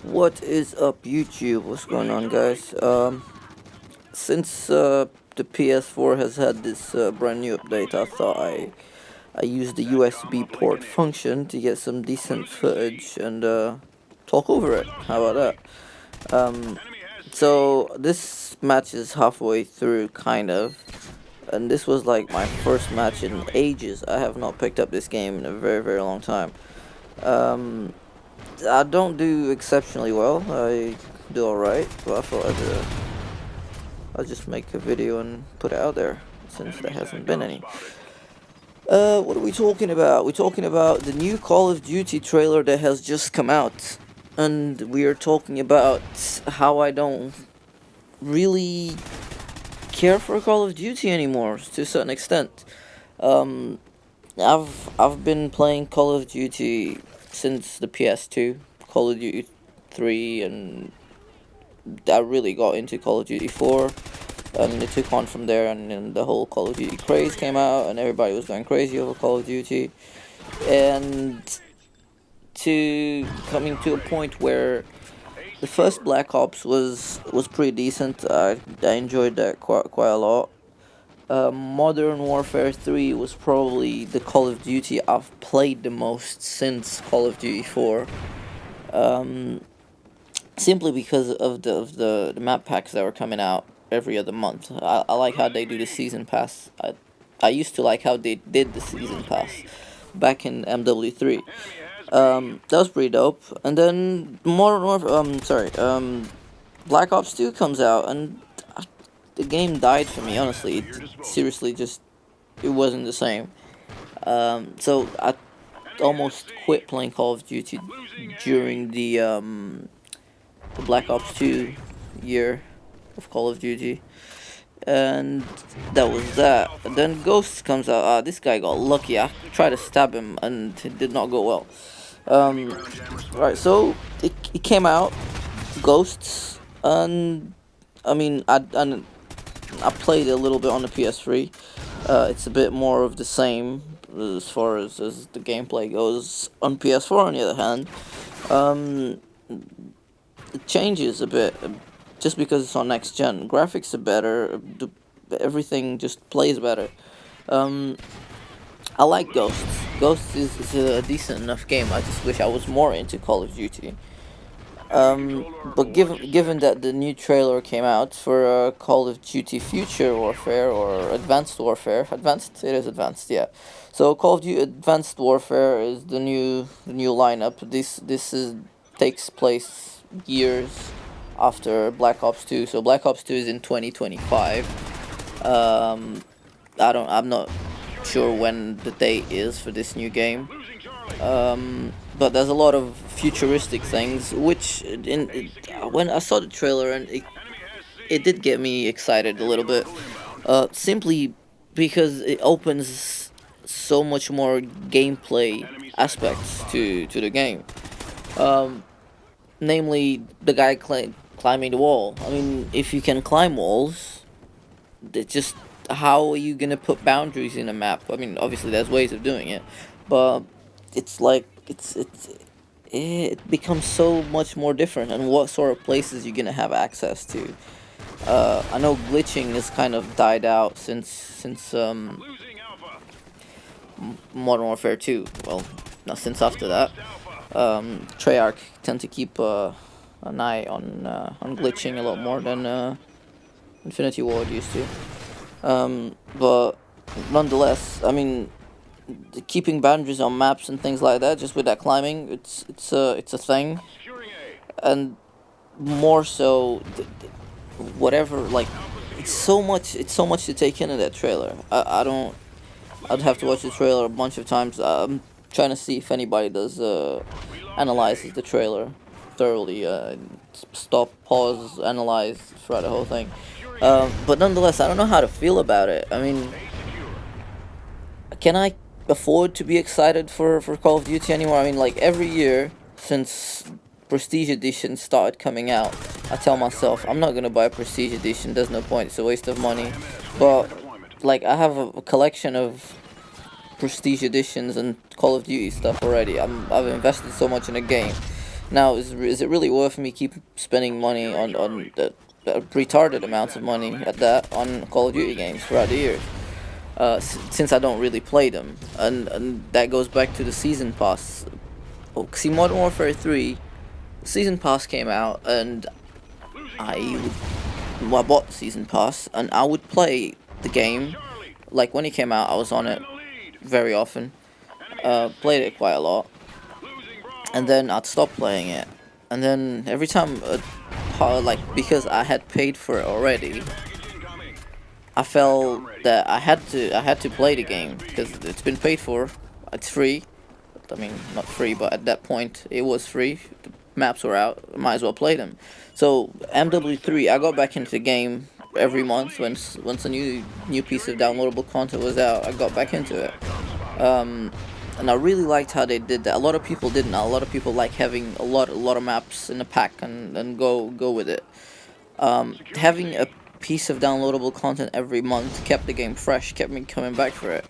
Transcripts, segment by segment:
What is up, YouTube? What's going on, guys? Since the PS4 has had this brand new update, I thought I used the USB port function to get some decent footage and talk over it. How about that? So this match is halfway through, kind of, and this was like my first match in ages. I have not picked up this game in a very, very long time. Um, I don't do exceptionally well. I do alright, but I thought I'd just make a video and put it out there since there hasn't been any. What are we talking about? We're talking about the new Call of Duty trailer that has just come out, and we are talking about how I don't really care for Call of Duty anymore to a certain extent. Um, I've been playing Call of Duty since the PS2, Call of Duty 3, and I really got into Call of Duty 4. And it took on from there, and then the whole Call of Duty craze came out, and everybody was going crazy over Call of Duty. And to coming to a point where the first Black Ops was pretty decent. I enjoyed that quite a lot. Modern Warfare 3 was probably the Call of Duty I've played the most since Call of Duty 4. Um, Simply because of the map packs that were coming out every other month. I like how they do the season pass. I used to like how they did the season pass back in MW3. That was pretty dope. And then Black Ops 2 comes out, and the game died for me. Honestly, it seriously just it wasn't the same. So I almost quit playing Call of Duty during the Black Ops 2 year of Call of Duty, and that was that. And then Ghosts comes out. This guy got lucky. I tried to stab him, and it did not go well. Right, so it came out, Ghosts, and I mean, I played a little bit on the PS3. It's a bit more of the same as far as the gameplay goes. On PS4, on the other hand, um, it changes a bit just because it's on next gen. Graphics are better. Everything just plays better. Um, I like Ghosts. Ghosts is a decent enough game. I just wish I was more into Call of Duty. But given that the new trailer came out for Call of Duty Future Warfare or Advanced Warfare, advanced it is advanced, yeah. So Call of Duty Advanced Warfare is the new lineup. This is takes place years after Black Ops 2. So Black Ops 2 is in 2025. Um, I'm not sure when the date is for this new game. But there's a lot of futuristic things, which when I saw the trailer, and it did get me excited a little bit. Simply because it opens so much more gameplay aspects to the game. Um, Namely, the guy climbing the wall. I mean, if you can climb walls, it's just how are you gonna put boundaries in a map? I mean, obviously there's ways of doing it, but it's like it becomes so much more different, and what sort of places you're gonna have access to. I know glitching has kind of died out since Modern Warfare 2. Well, not since after that. Treyarch tend to keep an eye on glitching a lot more than Infinity Ward used to. But nonetheless, I mean, keeping boundaries on maps and things like that, just with that climbing, it's a thing, and more so, whatever. Like, it's so much to take in that trailer. I don't. I'd have to watch the trailer a bunch of times. I'm trying to see if anybody does analyzes the trailer thoroughly. Stop, pause, analyze throughout the whole thing. But nonetheless, I don't know how to feel about it. I mean, can I afford to be excited for Call of Duty anymore? I mean, like, every year since Prestige Edition started coming out, I tell myself I'm not gonna buy a Prestige Edition. There's no point. It's a waste of money. But like, I have a collection of Prestige Editions and Call of Duty stuff already. I've invested so much in the game, Now, is it really worth me keep spending money on the retarded amounts of money at that on Call of Duty games throughout the years? Since I don't really play them, and that goes back to the season pass. Oh, see, Modern Warfare 3, season pass came out, and I bought the season pass, and I would play the game. Like when it came out, I was on it very often. Played it quite a lot, and then I'd stop playing it, and then every time, like because I had paid for it already, I felt that I had to play the game because it's been paid for. It's free. I mean, not free, but at that point it was free. The maps were out. Might as well play them. So MW3, I got back into the game every month once a new piece of downloadable content was out. I got back into it. And I really liked how they did that. A lot of people didn't. A lot of people like having a lot of maps in a pack and go with it. Having a piece of downloadable content every month kept the game fresh, kept me coming back for it.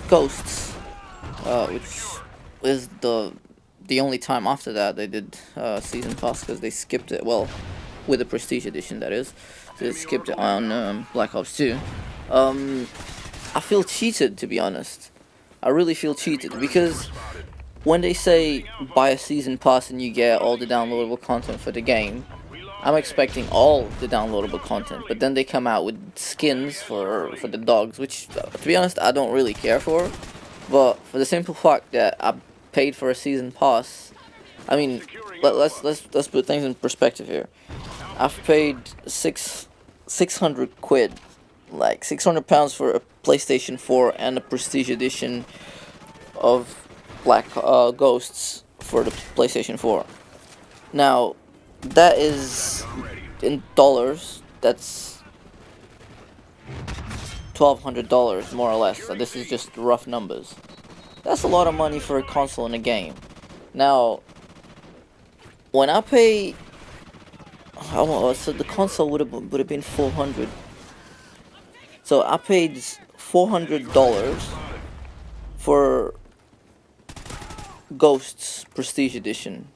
Ghosts, which is the only time after that they did season pass, because they skipped it. Well, with the Prestige Edition, that is. They skipped it on Black Ops 2. I feel cheated, to be honest. I really feel cheated, because when they say buy a season pass and you get all the downloadable content for the game, I'm expecting all the downloadable content, but then they come out with skins for the dogs, which, to be honest, I don't really care for. But for the simple fact that I paid for a season pass, I mean, let's put things in perspective here. I've paid 600 quid, like £600 for a PlayStation 4 and a Prestige Edition of Black Ghosts for the PlayStation 4. Now, that is, in dollars, that's $1,200 more or less. So this is just rough numbers. That's a lot of money for a console in a game. Now, when I pay, so the console would have been 400. So I paid $400 for Ghosts Prestige Edition.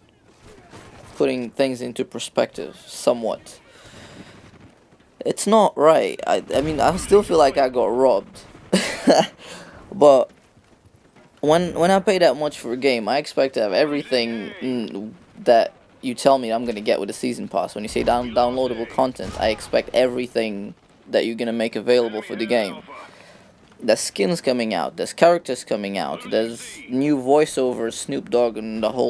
Putting things into perspective somewhat. It's not right. I mean, I still feel like I got robbed. But when I pay that much for a game, I expect to have everything that you tell me I'm gonna get with a season pass. When you say downloadable content, I expect everything that you're gonna make available for the game. There's skins coming out, there's characters coming out, there's new voiceovers, Snoop Dogg and the whole